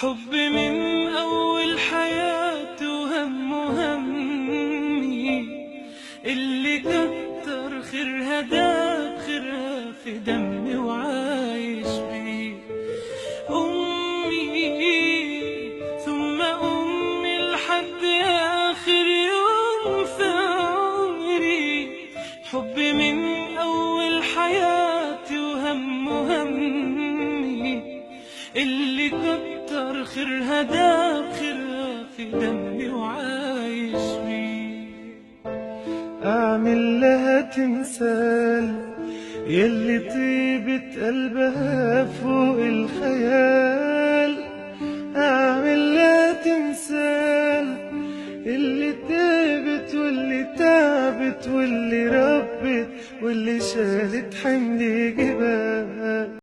حب من أول حياتي همي اللي كتر خيرها داب خيرها في دمي وعايش بيه. أمي ثم أمي لحد آخر يوم في عمري. حب من أول حياتي همي اللي كتر خيرها داب خيرها في دمي وعايش بيه. أعمل لها تمثال يلي طيبة قلبها فوق الخيال. أعمل لها تمثال اللي تعبت واللي تعبت واللي ربت واللي شالت حمل جبال.